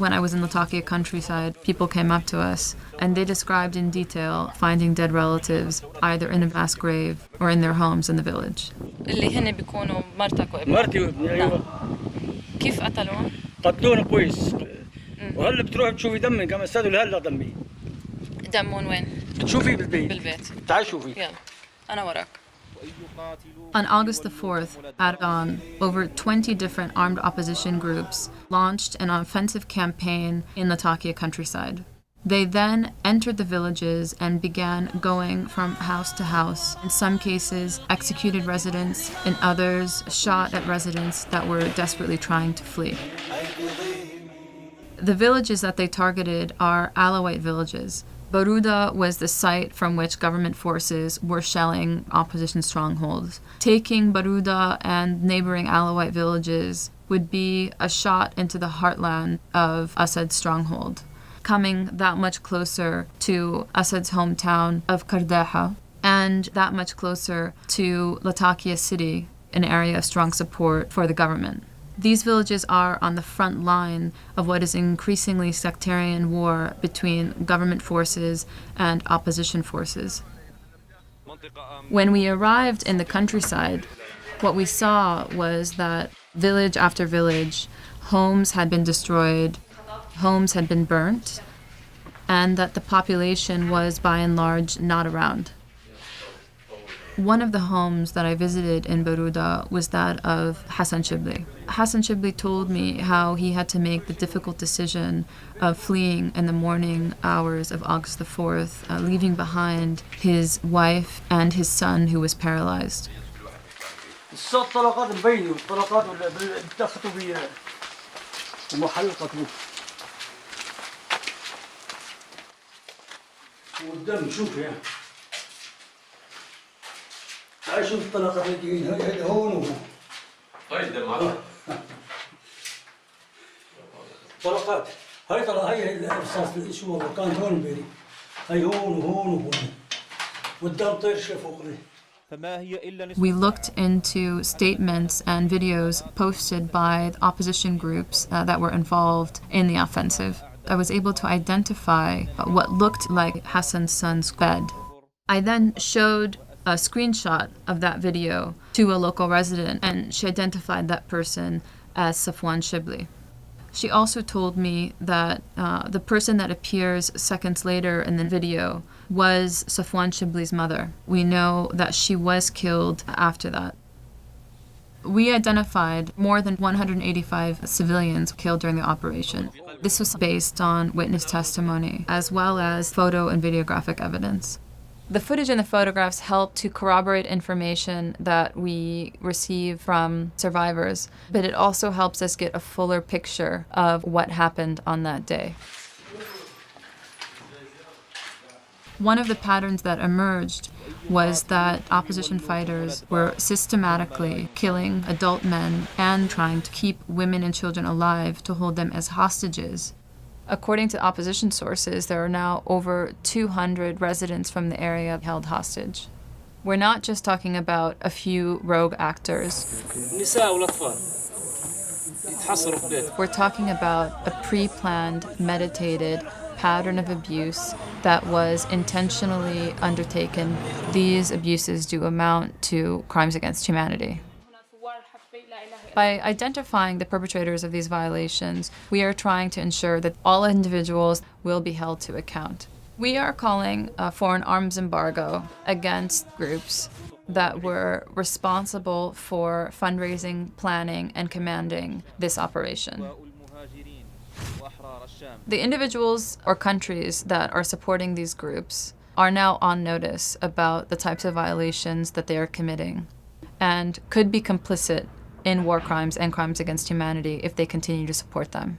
When I was in Latakia countryside, people came up to us and they described in detail finding dead relatives either in a mass grave or in their homes in the village. اللي هن بيكونوا مرتك وابنك. مرتي وابني ايوه. كيف قتلوهم؟ قتلونا كويس. وهلا بتروح تشوفي دمي كما استاذوا لهلا دمي. دمهم وين؟ بتشوفيه بالبيت. بالبيت. تعال شوفي. يلا أنا وراك. On August the 4th, at dawn, over 20 different armed opposition groups launched an offensive campaign in Latakia countryside. They then entered the villages and began going from house to house. In some cases, executed residents, in others, shot at residents that were desperately trying to flee. The villages that they targeted are Alawite villages. Baruda was the site from which government forces were shelling opposition strongholds. Taking Baruda and neighboring Alawite villages would be a shot into the heartland of Assad's stronghold, coming that much closer to Assad's hometown of Kardaha, and that much closer to Latakia city, an area of strong support for the government. These villages are on the front line of what is an increasingly sectarian war between government forces and opposition forces. When we arrived in the countryside, what we saw was that village after village, homes had been destroyed, homes had been burnt, and that the population was by and large not around. One of the homes that I visited in Baruda was that of Hassan Shibli. Hassan Shibli told me how he had to make the difficult decision of fleeing in the morning hours of August the 4th, leaving behind his wife and his son who was paralyzed. تعال شوف الطلقات اللي جايين هاي هون وهون. هاي الدم على. طلقات هاي الرصاص شو هو كان هون بيري. هاي هون وهون وهون. والدم طير شوف فوقني. We looked into statements and videos posted by the opposition groups that were involved in the offensive. I was able to identify what looked like Hassan's son's bed. I then showed a screenshot of that video to a local resident, and she identified that person as Safwan Shibli. She also told me that the person that appears seconds later in the video was Safwan Shibli's mother. We know that she was killed after that. We identified more than 185 civilians killed during the operation. This was based on witness testimony, as well as photo and videographic evidence. The footage and the photographs help to corroborate information that we receive from survivors, but it also helps us get a fuller picture of what happened on that day. One of the patterns that emerged was that opposition fighters were systematically killing adult men and trying to keep women and children alive to hold them as hostages. According to opposition sources, there are now over 200 residents from the area held hostage. We're not just talking about a few rogue actors. We're talking about a pre-planned, meditated pattern of abuse that was intentionally undertaken. These abuses do amount to crimes against humanity. By identifying the perpetrators of these violations, we are trying to ensure that all individuals will be held to account. We are calling for an arms embargo against groups that were responsible for fundraising, planning, and commanding this operation. The individuals or countries that are supporting these groups are now on notice about the types of violations that they are committing and could be complicit in war crimes and crimes against humanity if they continue to support them.